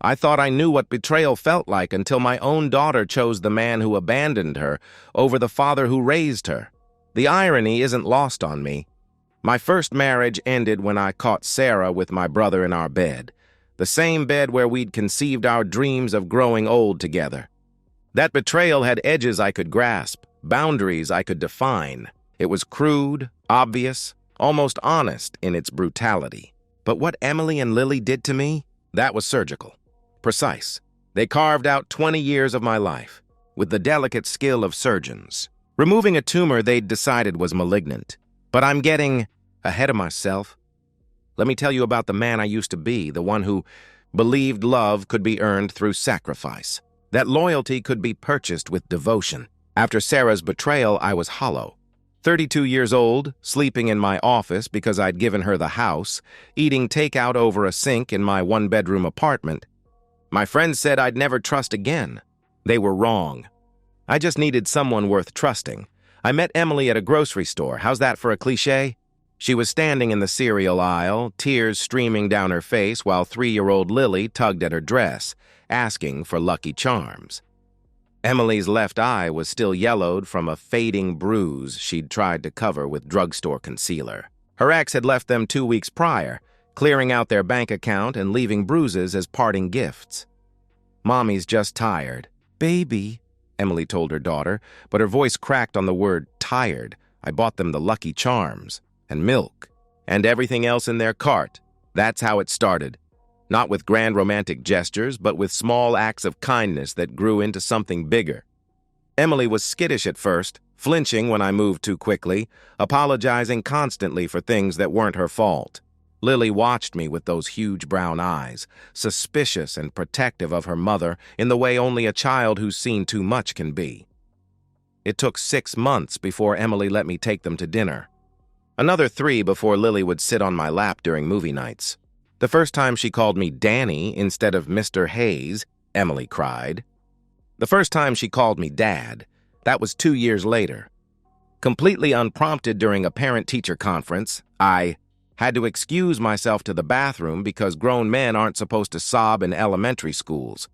I thought I knew what betrayal felt like until my own daughter chose the man who abandoned her over the father who raised her. The irony isn't lost on me. My first marriage ended when I caught Sarah with my brother in our bed, the same bed where we'd conceived our dreams of growing old together. That betrayal had edges I could grasp, boundaries I could define. It was crude, obvious, almost honest in its brutality. But what Emily and Lily did to me, that was surgical. Precise. They carved out 20 years of my life, with the delicate skill of surgeons, removing a tumor they'd decided was malignant. But I'm getting ahead of myself. Let me tell you about the man I used to be, the one who believed love could be earned through sacrifice, that loyalty could be purchased with devotion. After Sarah's betrayal, I was hollow. 32 years old, sleeping in my office because I'd given her the house, eating takeout over a sink in my one-bedroom apartment. My friends said I'd never trust again. They were wrong. I just needed someone worth trusting. I met Emily at a grocery store. How's that for a cliché? She was standing in the cereal aisle, tears streaming down her face while 3-year-old Lily tugged at her dress, asking for Lucky Charms. Emily's left eye was still yellowed from a fading bruise she'd tried to cover with drugstore concealer. Her ex had left them 2 weeks prior, clearing out their bank account and leaving bruises as parting gifts. "Mommy's just tired." "Baby," Emily told her daughter, but her voice cracked on the word tired. I bought them the Lucky Charms, and milk, and everything else in their cart. That's how it started. Not with grand romantic gestures, but with small acts of kindness that grew into something bigger. Emily was skittish at first, flinching when I moved too quickly, apologizing constantly for things that weren't her fault. Lily watched me with those huge brown eyes, suspicious and protective of her mother in the way only a child who's seen too much can be. It took 6 months before Emily let me take them to dinner. Another 3 before Lily would sit on my lap during movie nights. The first time she called me Danny instead of Mr. Hayes, Emily cried. The first time she called me Dad, that was 2 years later. Completely unprompted during a parent-teacher conference, I had to excuse myself to the bathroom because grown men aren't supposed to sob in elementary schools.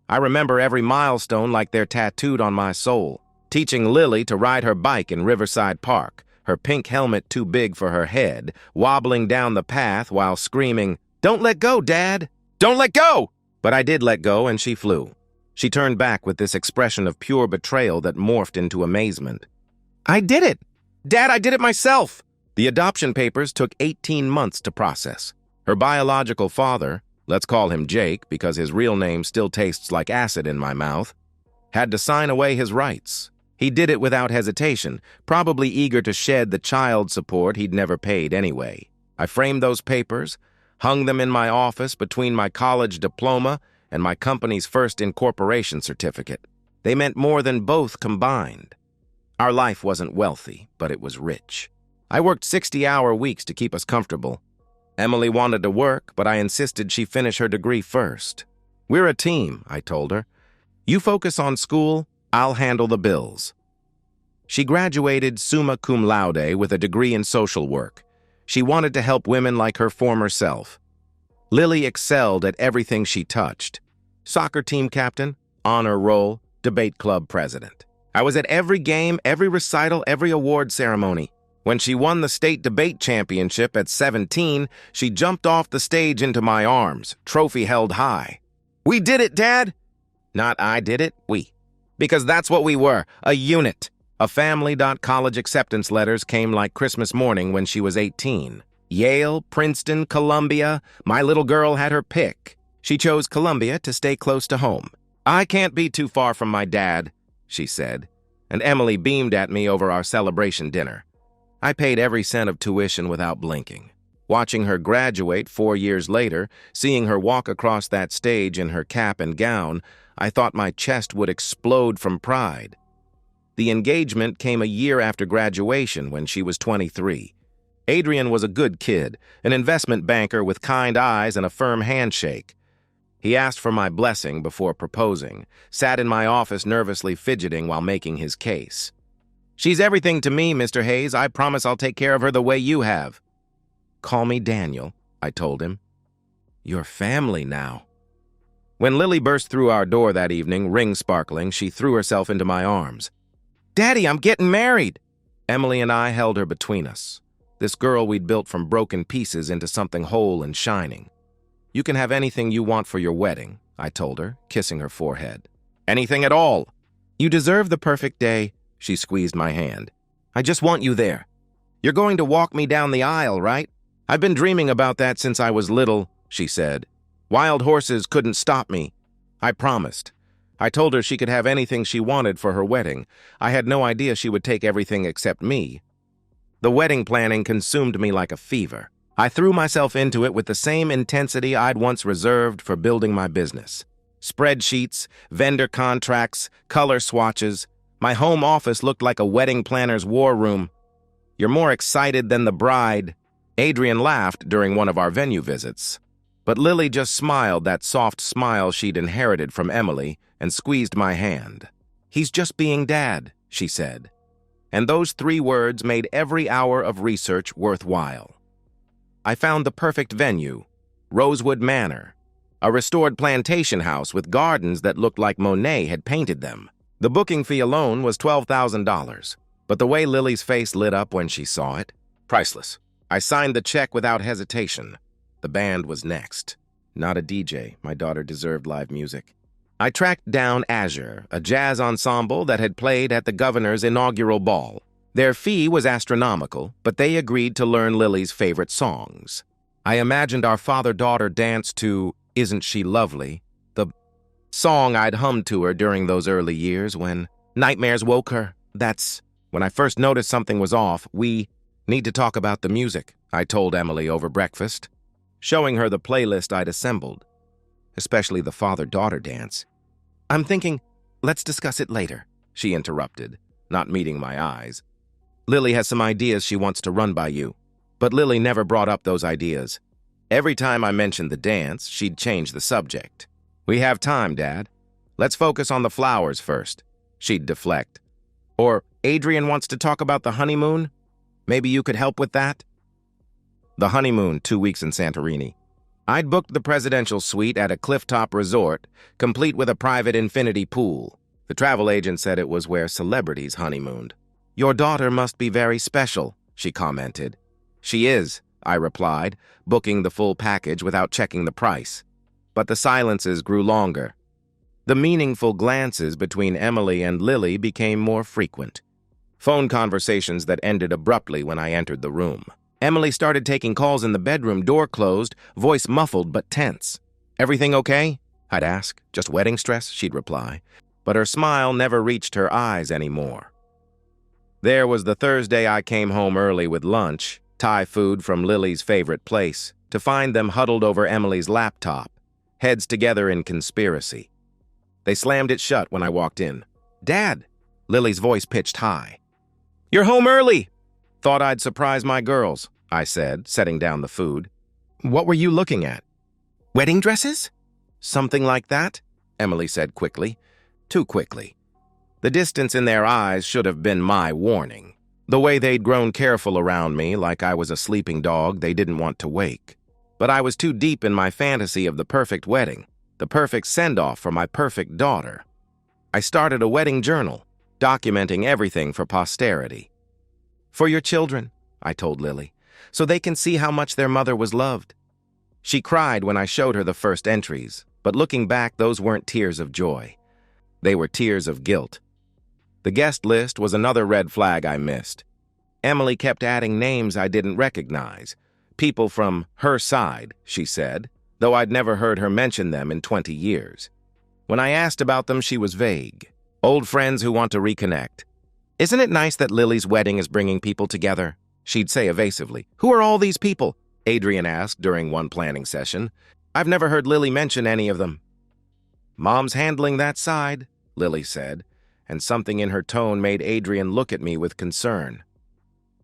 I remember every milestone like they're tattooed on my soul. Teaching Lily to ride her bike in Riverside Park, her pink helmet too big for her head, wobbling down the path while screaming, "Don't let go, Dad! Don't let go!" But I did let go and she flew. She turned back with this expression of pure betrayal that morphed into amazement. "I did it! Dad, I did it myself!" The adoption papers took 18 months to process. Her biological father, let's call him Jake because his real name still tastes like acid in my mouth, had to sign away his rights. He did it without hesitation, probably eager to shed the child support he'd never paid anyway. I framed those papers, hung them in my office between my college diploma and my company's first incorporation certificate. They meant more than both combined. Our life wasn't wealthy, but it was rich. I worked 60-hour weeks to keep us comfortable. Emily wanted to work, but I insisted she finish her degree first. "We're a team," I told her. "You focus on school, I'll handle the bills." She graduated summa cum laude with a degree in social work. She wanted to help women like her former self. Lily excelled at everything she touched. Soccer team captain, honor roll, debate club president. I was at every game, every recital, every award ceremony. When she won the state debate championship at 17, she jumped off the stage into my arms, trophy held high. "We did it, Dad!" Not I did it, we. Because that's what we were, a unit. A family.college acceptance letters came like Christmas morning when she was 18. Yale, Princeton, Columbia, my little girl had her pick. She chose Columbia to stay close to home. "I can't be too far from my dad," she said, and Emily beamed at me over our celebration dinner. I paid every cent of tuition without blinking. Watching her graduate 4 years later, seeing her walk across that stage in her cap and gown, I thought my chest would explode from pride. The engagement came a year after graduation when she was 23. Adrian was a good kid, an investment banker with kind eyes and a firm handshake. He asked for my blessing before proposing, sat in my office nervously fidgeting while making his case. "She's everything to me, Mr. Hayes. I promise I'll take care of her the way you have." "Call me Daniel," I told him. "You're family now." When Lily burst through our door that evening, ring sparkling, she threw herself into my arms. "Daddy, I'm getting married!" Emily and I held her between us. This girl we'd built from broken pieces into something whole and shining. "You can have anything you want for your wedding," I told her, kissing her forehead. "Anything at all." "You deserve the perfect day." She squeezed my hand. "I just want you there. You're going to walk me down the aisle, right?" "I've been dreaming about that since I was little," she said. "Wild horses couldn't stop me." I promised. I told her she could have anything she wanted for her wedding. I had no idea she would take everything except me. The wedding planning consumed me like a fever. I threw myself into it with the same intensity I'd once reserved for building my business. Spreadsheets, vendor contracts, color swatches. My home office looked like a wedding planner's war room. "You're more excited than the bride." Adrian laughed during one of our venue visits. But Lily just smiled that soft smile she'd inherited from Emily and squeezed my hand. "He's just being Dad," she said. And those 3 words made every hour of research worthwhile. I found the perfect venue, Rosewood Manor, a restored plantation house with gardens that looked like Monet had painted them. The booking fee alone was $12,000, but the way Lily's face lit up when she saw it, priceless. I signed the check without hesitation. The band was next. Not a DJ. My daughter deserved live music. I tracked down Azure, a jazz ensemble that had played at the governor's inaugural ball. Their fee was astronomical, but they agreed to learn Lily's favorite songs. I imagined our father-daughter dance to "Isn't She Lovely?" the song I'd hummed to her during those early years when nightmares woke her. That's when I first noticed something was off. "We need to talk about the music," I told Emily over breakfast, showing her the playlist I'd assembled, especially the father-daughter dance. "I'm thinking, let's discuss it later," she interrupted, not meeting my eyes. "Lily has some ideas she wants to run by you." But Lily never brought up those ideas. Every time I mentioned the dance, she'd change the subject. "We have time, Dad. Let's focus on the flowers first," she'd deflect. Or, "Adrian wants to talk about the honeymoon. Maybe you could help with that?" The honeymoon, 2 weeks in Santorini. I'd booked the presidential suite at a clifftop resort, complete with a private infinity pool. The travel agent said it was where celebrities honeymooned. "Your daughter must be very special," she commented. "She is," I replied, booking the full package without checking the price. But the silences grew longer. The meaningful glances between Emily and Lily became more frequent. Phone conversations that ended abruptly when I entered the room. Emily started taking calls in the bedroom, door closed, voice muffled but tense. "Everything okay?" I'd ask. "Just wedding stress?" she'd reply. But her smile never reached her eyes anymore. There was the Thursday I came home early with lunch, Thai food from Lily's favorite place, to find them huddled over Emily's laptop, heads together in conspiracy. They slammed it shut when I walked in. "Dad!" Lily's voice pitched high. "You're home early!" "Thought I'd surprise my girls," I said, setting down the food. "What were you looking at?" "Wedding dresses?" "Something like that," Emily said quickly. Too quickly. The distance in their eyes should have been my warning. The way they'd grown careful around me, like I was a sleeping dog they didn't want to wake. But I was too deep in my fantasy of the perfect wedding, the perfect send-off for my perfect daughter. I started a wedding journal, documenting everything for posterity. "For your children," I told Lily, "so they can see how much their mother was loved." She cried when I showed her the first entries, but looking back, those weren't tears of joy. They were tears of guilt. The guest list was another red flag I missed. Emily kept adding names I didn't recognize. People from her side, she said, though I'd never heard her mention them in 20 years. When I asked about them, she was vague. Old friends who want to reconnect. "Isn't it nice that Lily's wedding is bringing people together?" she'd say evasively. "Who are all these people?" Adrian asked during one planning session. "I've never heard Lily mention any of them." "Mom's handling that side," Lily said, and something in her tone made Adrian look at me with concern.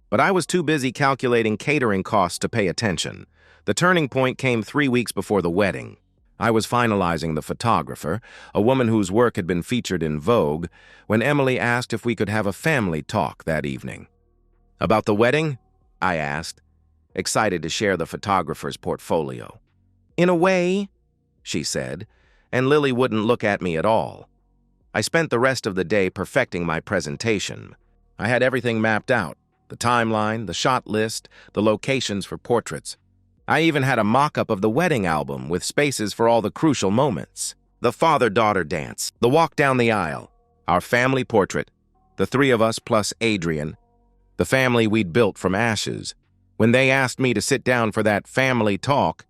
But I was too busy calculating catering costs to pay attention. The turning point came 3 weeks before the wedding. I was finalizing the photographer, a woman whose work had been featured in Vogue, when Emily asked if we could have a family talk that evening. "About the wedding?" I asked, excited to share the photographer's portfolio. "In a way," she said, and Lily wouldn't look at me at all. I spent the rest of the day perfecting my presentation. I had everything mapped out: the timeline, the shot list, the locations for portraits. I even had a mock-up of the wedding album with spaces for all the crucial moments. The father-daughter dance, the walk down the aisle, our family portrait, the three of us plus Adrian, the family we'd built from ashes. When they asked me to sit down for that family talk,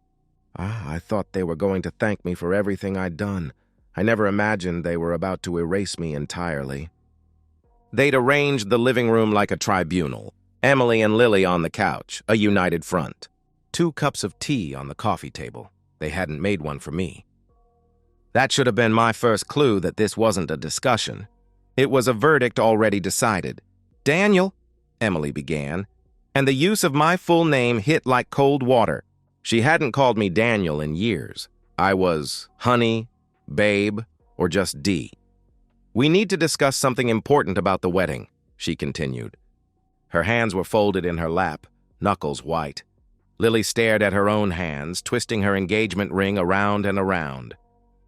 I thought they were going to thank me for everything I'd done. I never imagined they were about to erase me entirely. They'd arranged the living room like a tribunal. Emily and Lily on the couch, a united front. 2 cups of tea on the coffee table. They hadn't made one for me. That should have been my first clue that this wasn't a discussion. It was a verdict already decided. "Daniel," Emily began, and the use of my full name hit like cold water. She hadn't called me Daniel in years. I was Honey, Babe, or just D. "We need to discuss something important about the wedding," she continued. Her hands were folded in her lap, knuckles white. Lily stared at her own hands, twisting her engagement ring around and around.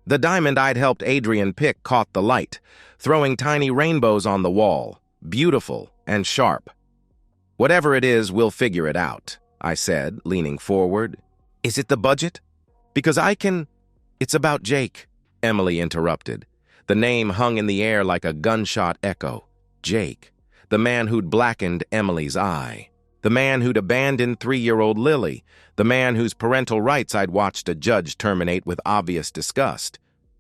The diamond I'd helped Adrian pick caught the light, throwing tiny rainbows on the wall, beautiful and sharp. "Whatever it is, we'll figure it out," I said, leaning forward. "Is it the budget? Because It's about Jake," Emily interrupted. The name hung in the air like a gunshot echo. Jake, the man who'd blackened Emily's eye. The man who'd abandoned 3-year-old Lily. The man whose parental rights I'd watched a judge terminate with obvious disgust.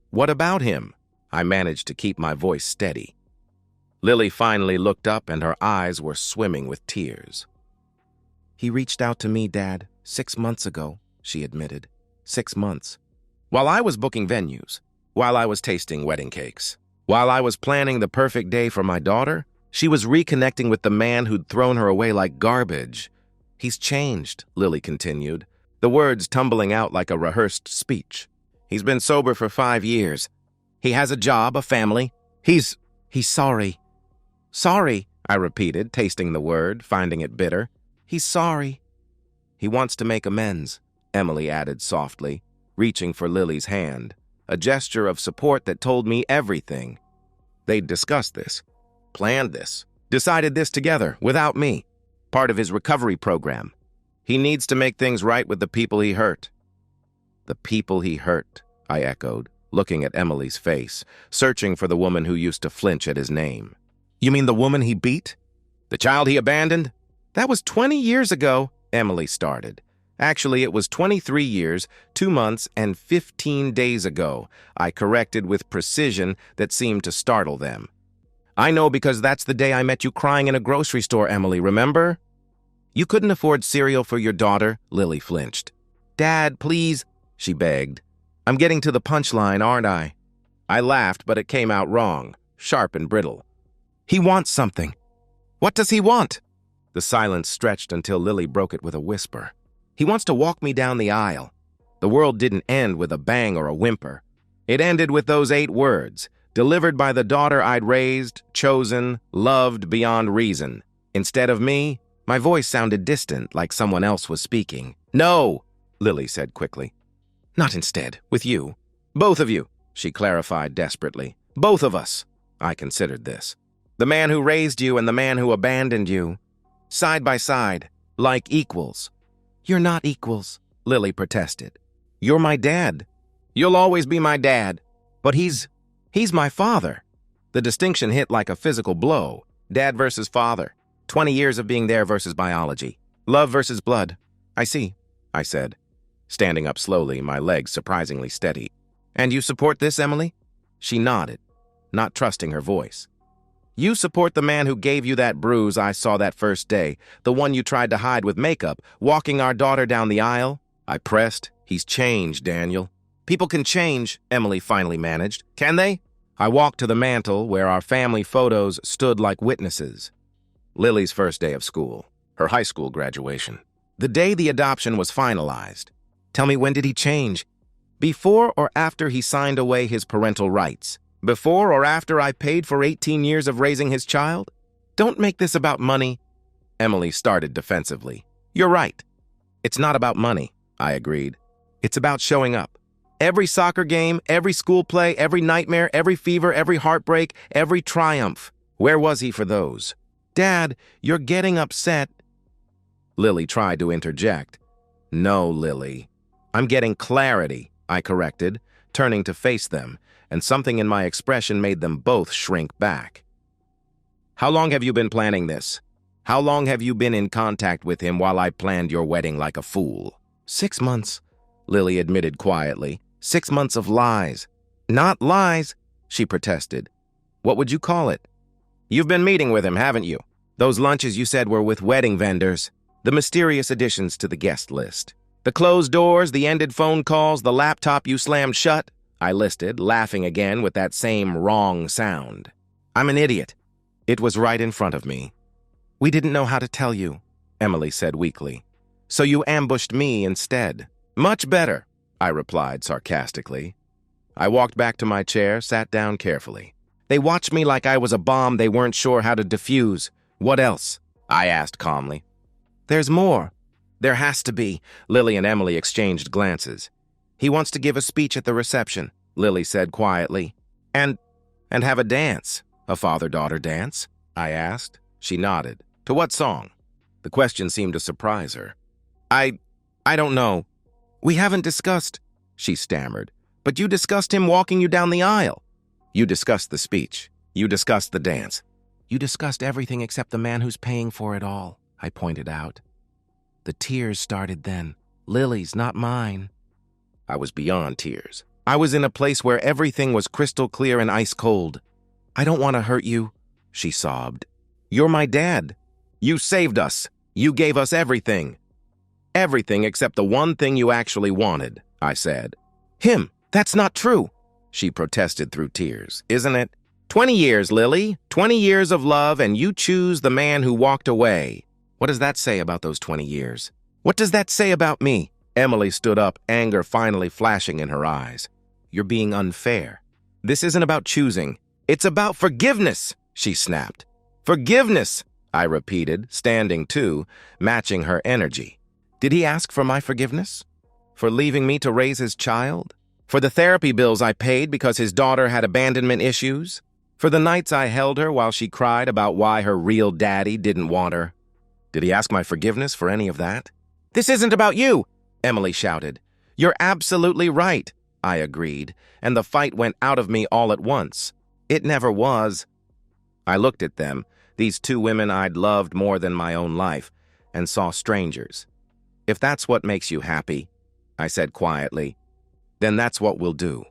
"What about him?" I managed to keep my voice steady. Lily finally looked up and her eyes were swimming with tears. "He reached out to me, Dad, 6 months ago," she admitted. 6 months. While I was booking venues, while I was tasting wedding cakes, while I was planning the perfect day for my daughter, she was reconnecting with the man who'd thrown her away like garbage. "He's changed," Lily continued, the words tumbling out like a rehearsed speech. "He's been sober for 5 years. He has a job, a family. He's sorry." "Sorry," I repeated, tasting the word, finding it bitter. "He's sorry." "He wants to make amends," Emily added softly, reaching for Lily's hand, a gesture of support that told me everything. They'd discussed this, planned this, decided this together, without me. Part of his recovery program. He needs to make things right with the people he hurt. "The people he hurt," I echoed, looking at Emily's face, searching for the woman who used to flinch at his name. "You mean the woman he beat? The child he abandoned?" "That was 20 years ago," Emily started. "Actually, it was 23 years, 2 months, and 15 days ago," I corrected with precision that seemed to startle them. "I know because that's the day I met you crying in a grocery store, Emily, remember?" "You couldn't afford cereal for your daughter," Lily flinched. "Dad, please," she begged. "I'm getting to the punchline, aren't I?" I laughed, but it came out wrong, sharp and brittle. "He wants something." "What does he want?" The silence stretched until Lily broke it with a whisper. "He wants to walk me down the aisle." The world didn't end with a bang or a whimper. It ended with those 8 words, delivered by the daughter I'd raised, chosen, loved beyond reason. Instead of me, my voice sounded distant, like someone else was speaking. "No," Lily said quickly. "Not instead, with you. Both of you," she clarified desperately. "Both of us." I considered this. "The man who raised you and the man who abandoned you. Side by side, like equals." "You're not equals," Lily protested. "You're my dad. You'll always be my dad. But he's my father." The distinction hit like a physical blow. Dad versus father. 20 years of being there versus biology. Love versus blood. "I see," I said, standing up slowly, my legs surprisingly steady. "And you support this, Emily?" She nodded, not trusting her voice. "You support the man who gave you that bruise I saw that first day, the one you tried to hide with makeup, walking our daughter down the aisle?" I pressed. "He's changed, Daniel." "People can change," Emily finally managed. "Can they?" I walked to the mantel where our family photos stood like witnesses. Lily's first day of school, her high school graduation, the day the adoption was finalized. "Tell me, when did he change? Before or after he signed away his parental rights? Before or after I paid for 18 years of raising his child? Don't make this about money." Emily started defensively. "You're right. It's not about money," I agreed. "It's about showing up. Every soccer game, every school play, every nightmare, every fever, every heartbreak, every triumph. Where was he for those? Dad, you're getting upset. Lily tried to interject. No, Lily. I'm getting clarity, I corrected, turning to face them, and something in my expression made them both shrink back. How long have you been planning this? How long have you been in contact with him while I planned your wedding like a fool? 6 months, Lily admitted quietly. 6 months of lies. Not lies, she protested. What would you call it? You've been meeting with him, haven't you? Those lunches you said were with wedding vendors. The mysterious additions to the guest list. The closed doors, the ended phone calls, the laptop you slammed shut, I listed, laughing again with that same wrong sound. I'm an idiot. It was right in front of me. We didn't know how to tell you, Emily said weakly. So you ambushed me instead. Much better, I replied sarcastically. I walked back to my chair, sat down carefully. They watched me like I was a bomb they weren't sure how to defuse. What else? I asked calmly. There's more. There has to be. Lily and Emily exchanged glances. He wants to give a speech at the reception, Lily said quietly. And have a dance. A father-daughter dance? I asked. She nodded. To what song? The question seemed to surprise her. I don't know. We haven't discussed, she stammered. But you discussed him walking you down the aisle. You discussed the speech. You discussed the dance. You discussed everything except the man who's paying for it all, I pointed out. The tears started then. Lily's, not mine. I was beyond tears. I was in a place where everything was crystal clear and ice cold. I don't want to hurt you, she sobbed. You're my dad. You saved us. You gave us everything. Everything except the one thing you actually wanted, I said. Him. That's not true, she protested through tears. Isn't it? 20 years, Lily. 20 years of love, and you choose the man who walked away. What does that say about those 20 years? What does that say about me? Emily stood up, anger finally flashing in her eyes. You're being unfair. This isn't about choosing. It's about forgiveness, she snapped. Forgiveness, I repeated, standing too, matching her energy. Did he ask for my forgiveness? For leaving me to raise his child? For the therapy bills I paid because his daughter had abandonment issues? For the nights I held her while she cried about why her real daddy didn't want her? Did he ask my forgiveness for any of that? This isn't about you, Emily shouted. You're absolutely right, I agreed, and the fight went out of me all at once. It never was. I looked at them, these two women I'd loved more than my own life, and saw strangers. If that's what makes you happy, I said quietly, then that's what we'll do.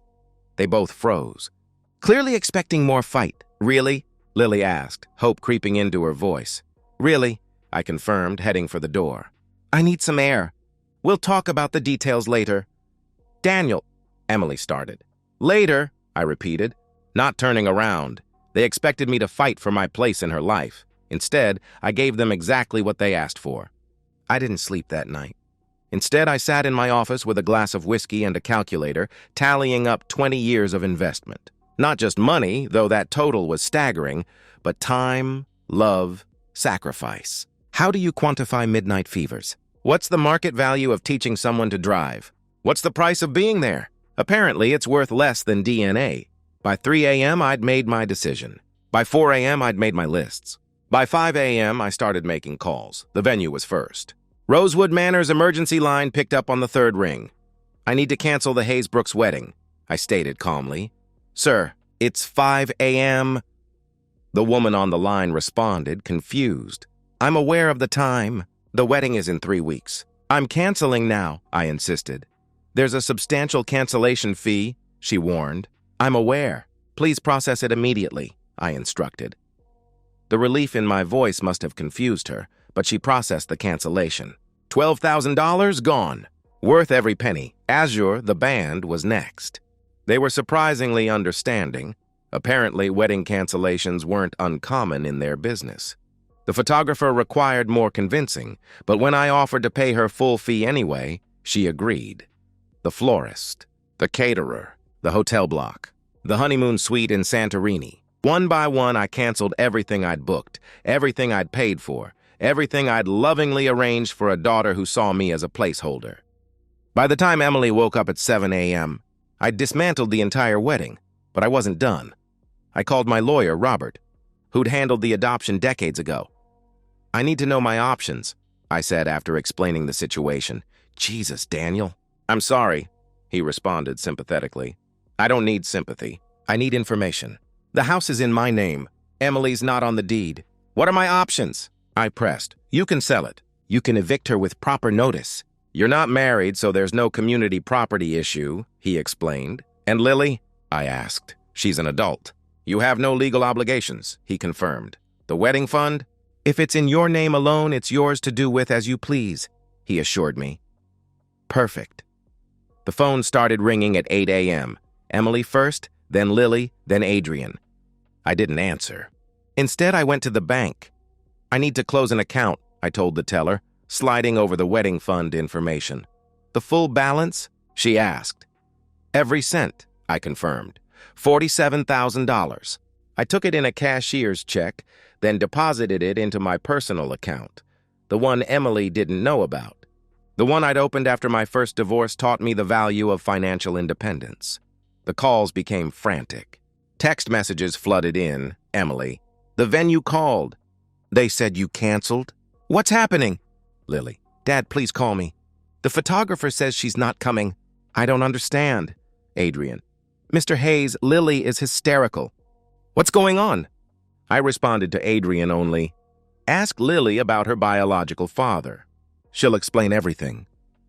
They both froze. Clearly expecting more fight. Really? Lily asked, hope creeping into her voice. Really? I confirmed, heading for the door. I need some air. We'll talk about the details later. Daniel, Emily started. Later, I repeated, not turning around. They expected me to fight for my place in her life. Instead, I gave them exactly what they asked for. I didn't sleep that night. Instead, I sat in my office with a glass of whiskey and a calculator, tallying up 20 years of investment. Not just money, though that total was staggering, but time, love, sacrifice. How do you quantify midnight fevers? What's the market value of teaching someone to drive? What's the price of being there? Apparently, it's worth less than DNA. By 3 a.m., I'd made my decision. By 4 a.m., I'd made my lists. By 5 a.m., I started making calls. The venue was first. Rosewood Manor's emergency line picked up on the third ring. I need to cancel the Hayesbrooks wedding, I stated calmly. Sir, it's 5 a.m. The woman on the line responded, confused. I'm aware of the time. The wedding is in 3 weeks. I'm canceling now, I insisted. There's a substantial cancellation fee, she warned. I'm aware. Please process it immediately, I instructed. The relief in my voice must have confused her, but she processed the cancellation. $12,000 gone. Worth every penny. Azure, the band, was next. They were surprisingly understanding. Apparently, wedding cancellations weren't uncommon in their business. The photographer required more convincing, but when I offered to pay her full fee anyway, she agreed. The florist, the caterer, the hotel block, the honeymoon suite in Santorini. One by one, I canceled everything I'd booked, everything I'd paid for, everything I'd lovingly arranged for a daughter who saw me as a placeholder. By the time Emily woke up at 7 a.m., I'd dismantled the entire wedding, but I wasn't done. I called my lawyer, Robert, who'd handled the adoption decades ago. "I need to know my options," I said after explaining the situation. "Jesus, Daniel." "I'm sorry," he responded sympathetically. "I don't need sympathy. I need information. The house is in my name. Emily's not on the deed. What are my options?" I pressed. "You can sell it. You can evict her with proper notice. You're not married, so there's no community property issue," he explained. "And Lily?" I asked. "She's an adult." "You have no legal obligations," he confirmed. "The wedding fund? If it's in your name alone, it's yours to do with as you please," he assured me. Perfect. The phone started ringing at 8 a.m. Emily first, then Lily, then Adrian. I didn't answer. Instead, I went to the bank. "I need to close an account," I told the teller, sliding over the wedding fund information. "The full balance?" she asked. "Every cent," I confirmed. $47,000. I took it in a cashier's check, then deposited it into my personal account, the one Emily didn't know about. The one I'd opened after my first divorce taught me the value of financial independence. The calls became frantic. Text messages flooded in. Emily. "The venue called. They said you canceled?" "What's happening?" Lily. "Dad, please call me. The photographer says she's not coming." "I don't understand." Adrian. "Mr. Hayes, Lily is hysterical." "What's going on?" I responded to Adrian only, "Ask Lily about her biological father. She'll explain everything."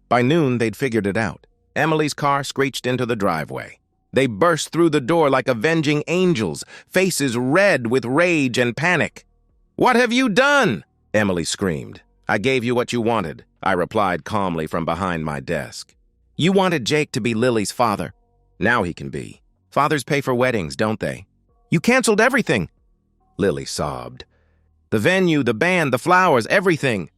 By noon, they'd figured it out. Emily's car screeched into the driveway. They burst through the door like avenging angels, faces red with rage and panic. "What have you done?" Emily screamed. "I gave you what you wanted," I replied calmly from behind my desk. "You wanted Jake to be Lily's father. Now he can be. Fathers pay for weddings, don't they?" "You canceled everything." Lily sobbed. "The venue, the band, the flowers, everything."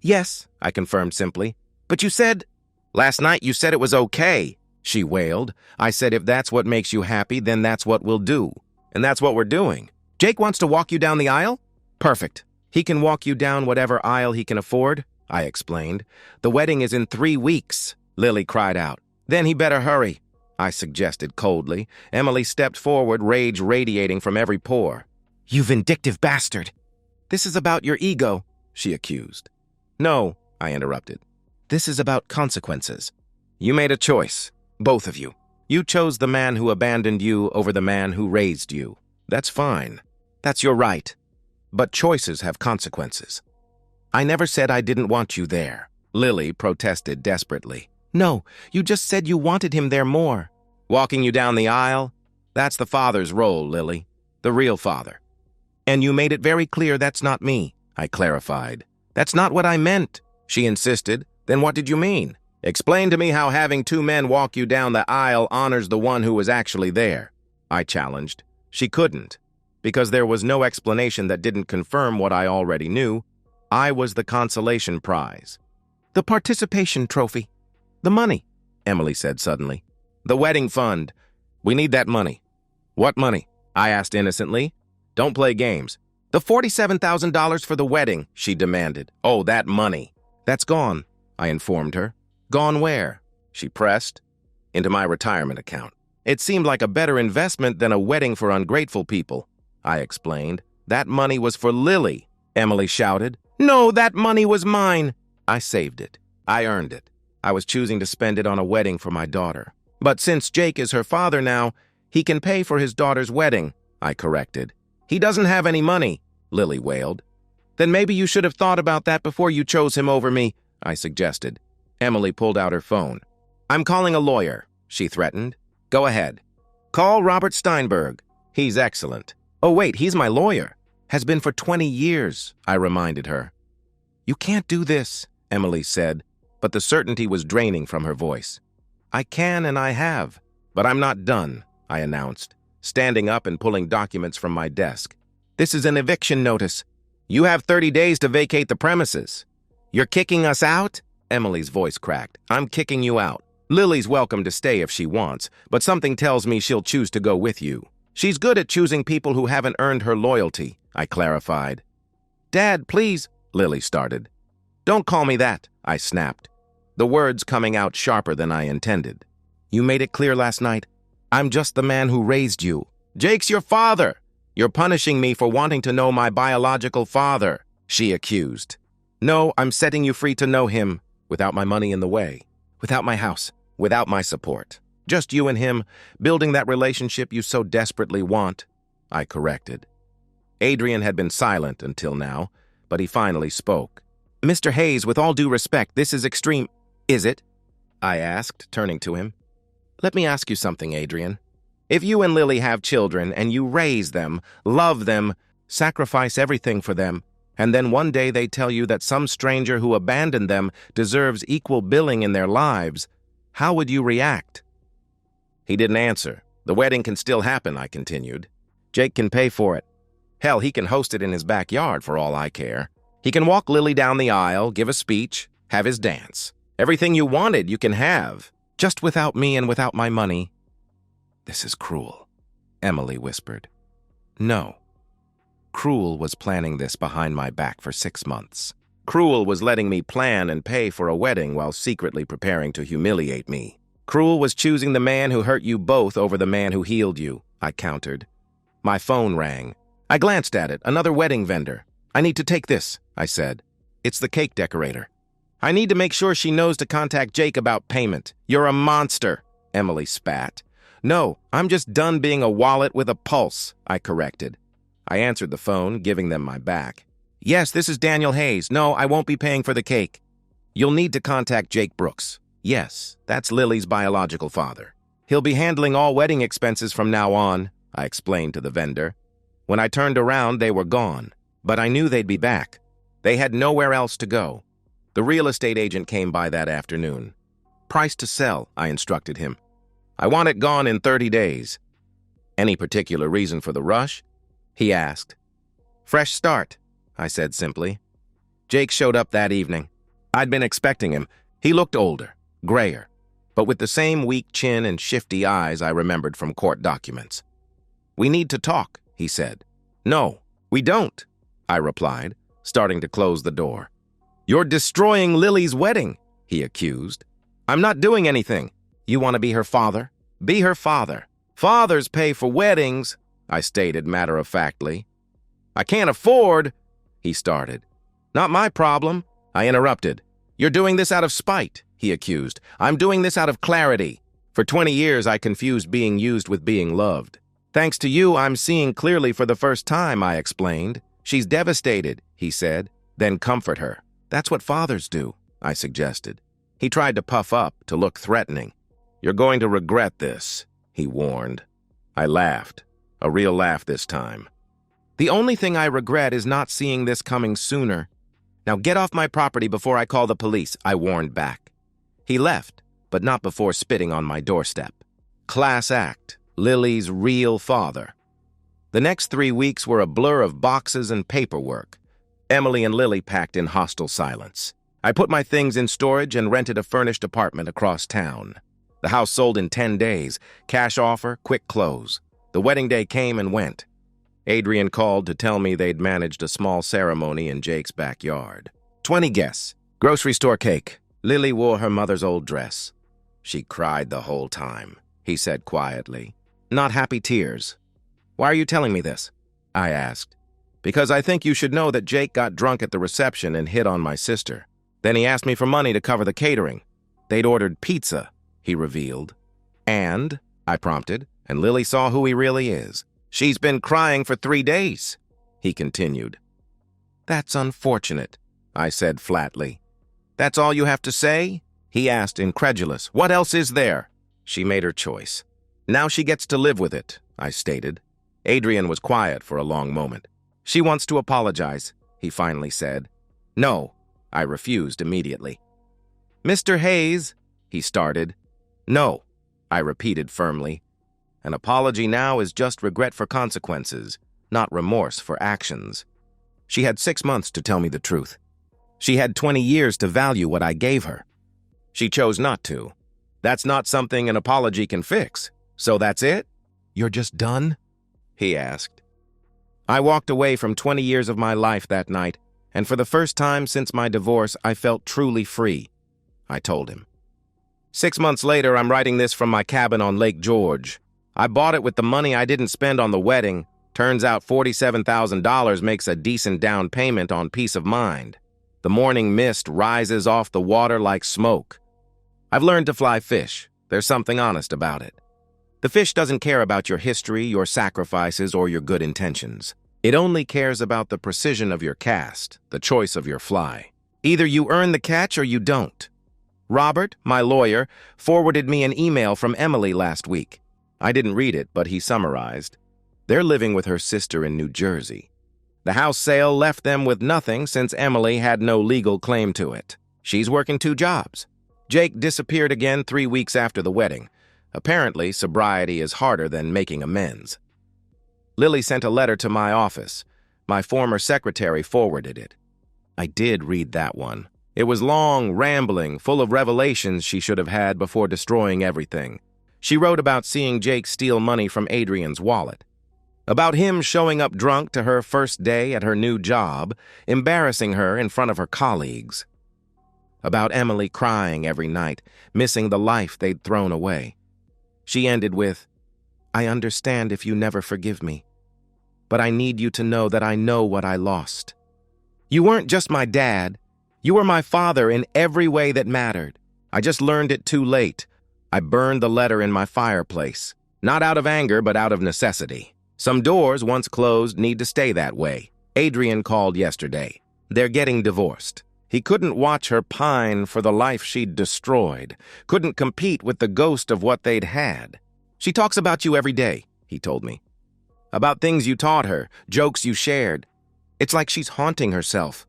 "Yes," I confirmed simply. "But you said—" "Last night you said it was okay," she wailed. "I said if that's what makes you happy, then that's what we'll do. And that's what we're doing." "Jake wants to walk you down the aisle?" "Perfect. He can walk you down whatever aisle he can afford," I explained. "The wedding is in 3 weeks," Lily cried out. "Then he better hurry," I suggested coldly. Emily stepped forward, rage radiating from every pore. "You vindictive bastard! This is about your ego," she accused. "No," I interrupted. "This is about consequences. You made a choice, both of you. You chose the man who abandoned you over the man who raised you. That's fine. That's your right. But choices have consequences." "I never said I didn't want you there," Lily protested desperately. "No, you just said you wanted him there more." "Walking you down the aisle? That's the father's role, Lily. The real father." "And you made it very clear that's not me," I clarified. "That's not what I meant," she insisted. "Then what did you mean? Explain to me how having 2 men walk you down the aisle honors the one who was actually there," I challenged. She couldn't, because there was no explanation that didn't confirm what I already knew. I was the consolation prize. "The participation trophy. The money," Emily said suddenly. "The wedding fund. We need that money." "What money?" I asked innocently. "Don't play games." "The $47,000 for the wedding," she demanded. "Oh, that money." "That's gone," I informed her. "Gone where?" she pressed. "Into my retirement account." "It seemed like a better investment than a wedding for ungrateful people," I explained. "That money was for Lily," Emily shouted. "No, that money was mine." "I saved it. I earned it. I was choosing to spend it on a wedding for my daughter. But since Jake is her father now, he can pay for his daughter's wedding," I corrected. "He doesn't have any money," Lily wailed. "Then maybe you should have thought about that before you chose him over me," I suggested. Emily pulled out her phone. "I'm calling a lawyer," she threatened. "Go ahead. Call Robert Steinberg. He's excellent." "Oh, wait, he's my lawyer. Has been for 20 years, I reminded her. "You can't do this," Emily said, but the certainty was draining from her voice. "I can and I have, but I'm not done," I announced, standing up and pulling documents from my desk. "This is an eviction notice. You have 30 days to vacate the premises." "You're kicking us out?" Emily's voice cracked. "I'm kicking you out. Lily's welcome to stay if she wants, but something tells me she'll choose to go with you. She's good at choosing people who haven't earned her loyalty," I clarified. "Dad, please," Lily started. "Don't call me that," I snapped, the words coming out sharper than I intended. You made it clear last night. I'm just the man who raised you. Jake's your father. You're punishing me for wanting to know my biological father, she accused. No, I'm setting you free to know him, without my money in the way, without my house, without my support. Just you and him, building that relationship you so desperately want, I corrected. Adrian had been silent until now, but he finally spoke. Mr. Hayes, with all due respect, this is extreme. Is it? I asked, turning to him. Let me ask you something, Adrian. If you and Lily have children and you raise them, love them, sacrifice everything for them, and then one day they tell you that some stranger who abandoned them deserves equal billing in their lives, how would you react? He didn't answer. The wedding can still happen, I continued. Jake can pay for it. Hell, he can host it in his backyard for all I care. He can walk Lily down the aisle, give a speech, have his dance. Everything you wanted, you can have. Just without me and without my money. This is cruel, Emily whispered. No. Cruel was planning this behind my back for 6 months. Cruel was letting me plan and pay for a wedding while secretly preparing to humiliate me. Cruel was choosing the man who hurt you both over the man who healed you, I countered. My phone rang. I glanced at it, another wedding vendor. I need to take this, I said. It's the cake decorator. I need to make sure she knows to contact Jake about payment. You're a monster, Emily spat. No, I'm just done being a wallet with a pulse, I corrected. I answered the phone, giving them my back. Yes, this is Daniel Hayes. No, I won't be paying for the cake. You'll need to contact Jake Brooks. Yes, that's Lily's biological father. He'll be handling all wedding expenses from now on, I explained to the vendor. When I turned around, they were gone, but I knew they'd be back. They had nowhere else to go. The real estate agent came by that afternoon. Price to sell, I instructed him. I want it gone in 30 days. Any particular reason for the rush? He asked. Fresh start, I said simply. Jake showed up that evening. I'd been expecting him. He looked older, grayer, but with the same weak chin and shifty eyes I remembered from court documents. We need to talk, he said. No, we don't, I replied, starting to close the door. You're destroying Lily's wedding, he accused. I'm not doing anything. You want to be her father? Be her father. Fathers pay for weddings, I stated matter-of-factly. I can't afford, he started. Not my problem, I interrupted. You're doing this out of spite, he accused. I'm doing this out of clarity. For 20 years, I confused being used with being loved. Thanks to you, I'm seeing clearly for the first time, I explained. She's devastated, he said. Then comfort her. That's what fathers do, I suggested. He tried to puff up, to look threatening. You're going to regret this, he warned. I laughed, a real laugh this time. The only thing I regret is not seeing this coming sooner. Now get off my property before I call the police, I warned back. He left, but not before spitting on my doorstep. Class act, Lily's real father. The next 3 weeks were a blur of boxes and paperwork. Emily and Lily packed in hostile silence. I put my things in storage and rented a furnished apartment across town. The house sold in 10 days. Cash offer, quick close. The wedding day came and went. Adrian called to tell me they'd managed a small ceremony in Jake's backyard. 20 guests. Grocery store cake. Lily wore her mother's old dress. She cried the whole time, he said quietly. Not happy tears. Why are you telling me this? I asked. Because I think you should know that Jake got drunk at the reception and hit on my sister. Then he asked me for money to cover the catering. They'd ordered pizza, he revealed. And, I prompted, and Lily saw who he really is. She's been crying for 3 days, he continued. That's unfortunate, I said flatly. That's all you have to say? He asked, incredulous. What else is there? She made her choice. Now she gets to live with it, I stated. Adrian was quiet for a long moment. She wants to apologize, he finally said. No, I refused immediately. Mr. Hayes, he started. No, I repeated firmly. An apology now is just regret for consequences, not remorse for actions. She had 6 months to tell me the truth. She had 20 years to value what I gave her. She chose not to. That's not something an apology can fix. So that's it? You're just done? He asked. I walked away from 20 years of my life that night, and for the first time since my divorce, I felt truly free, I told him. 6 months later, I'm writing this from my cabin on Lake George. I bought it with the money I didn't spend on the wedding. Turns out $47,000 makes a decent down payment on peace of mind. The morning mist rises off the water like smoke. I've learned to fly fish. There's something honest about it. The fish doesn't care about your history, your sacrifices, or your good intentions. It only cares about the precision of your cast, the choice of your fly. Either you earn the catch or you don't. Robert, my lawyer, forwarded me an email from Emily last week. I didn't read it, but he summarized. They're living with her sister in New Jersey. The house sale left them with nothing since Emily had no legal claim to it. She's working 2 jobs. Jake disappeared again 3 weeks after the wedding. Apparently, sobriety is harder than making amends. Lily sent a letter to my office. My former secretary forwarded it. I did read that one. It was long, rambling, full of revelations she should have had before destroying everything. She wrote about seeing Jake steal money from Adrian's wallet, about him showing up drunk to her first day at her new job, embarrassing her in front of her colleagues, about Emily crying every night, missing the life they'd thrown away. She ended with, "I understand if you never forgive me, but I need you to know that I know what I lost. You weren't just my dad. You were my father in every way that mattered. I just learned it too late. I burned the letter in my fireplace, not out of anger, but out of necessity. Some doors, once closed, need to stay that way. Adrian called yesterday. They're getting divorced. He couldn't watch her pine for the life she'd destroyed, couldn't compete with the ghost of what they'd had. She talks about you every day," he told me. "About things you taught her, jokes you shared. It's like she's haunting herself.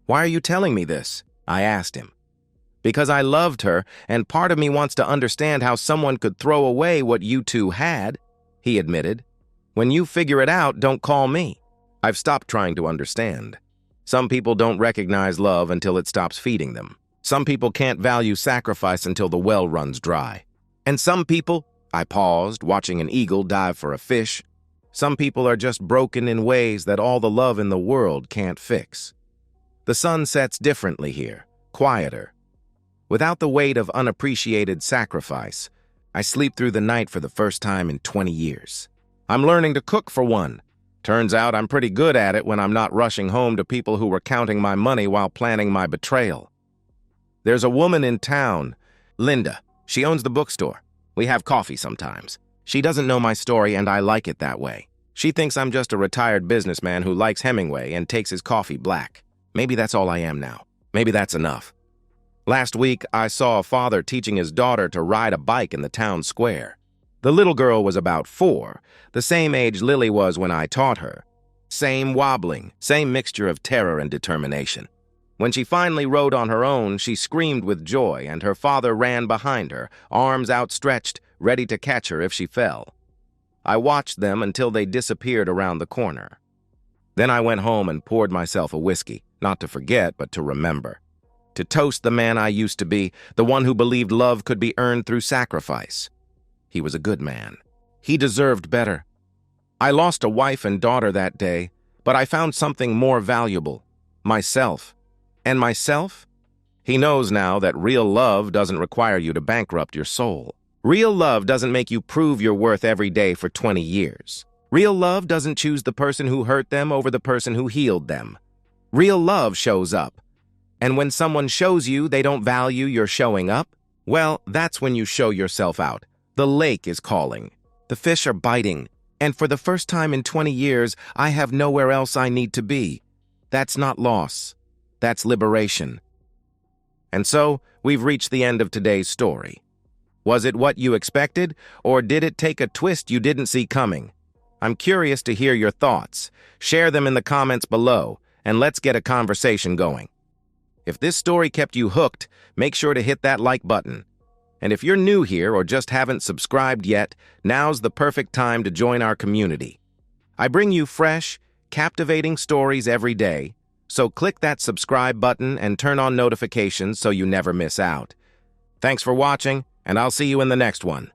Why are you telling me this?" I asked him. "Because I loved her, and part of me wants to understand how someone could throw away what you two had," he admitted. "When you figure it out, don't call me." I've stopped trying to understand. Some people don't recognize love until it stops feeding them. Some people can't value sacrifice until the well runs dry. And some people, I paused, watching an eagle dive for a fish. Some people are just broken in ways that all the love in the world can't fix. The sun sets differently here, quieter. Without the weight of unappreciated sacrifice, I sleep through the night for the first time in 20 years. I'm learning to cook for one. Turns out I'm pretty good at it when I'm not rushing home to people who were counting my money while planning my betrayal. There's a woman in town, Linda. She owns the bookstore. We have coffee sometimes. She doesn't know my story, and I like it that way. She thinks I'm just a retired businessman who likes Hemingway and takes his coffee black. Maybe that's all I am now. Maybe that's enough. Last week, I saw a father teaching his daughter to ride a bike in the town square. The little girl was about 4, the same age Lily was when I taught her. Same wobbling, same mixture of terror and determination. When she finally rode on her own, she screamed with joy, and her father ran behind her, arms outstretched, ready to catch her if she fell. I watched them until they disappeared around the corner. Then I went home and poured myself a whiskey, not to forget, but to remember. To toast the man I used to be, the one who believed love could be earned through sacrifice. He was a good man. He deserved better. I lost a wife and daughter that day, but I found something more valuable, myself. And myself? He knows now that real love doesn't require you to bankrupt your soul. Real love doesn't make you prove your worth every day for 20 years. Real love doesn't choose the person who hurt them over the person who healed them. Real love shows up. And when someone shows you they don't value your showing up, well, that's when you show yourself out. The lake is calling. The fish are biting. And for the first time in 20 years, I have nowhere else I need to be. That's not loss. That's liberation. And so, we've reached the end of today's story. Was it what you expected, or did it take a twist you didn't see coming? I'm curious to hear your thoughts. Share them in the comments below, and let's get a conversation going. If this story kept you hooked, make sure to hit that like button. And if you're new here or just haven't subscribed yet, now's the perfect time to join our community. I bring you fresh, captivating stories every day, so click that subscribe button and turn on notifications so you never miss out. Thanks for watching, and I'll see you in the next one.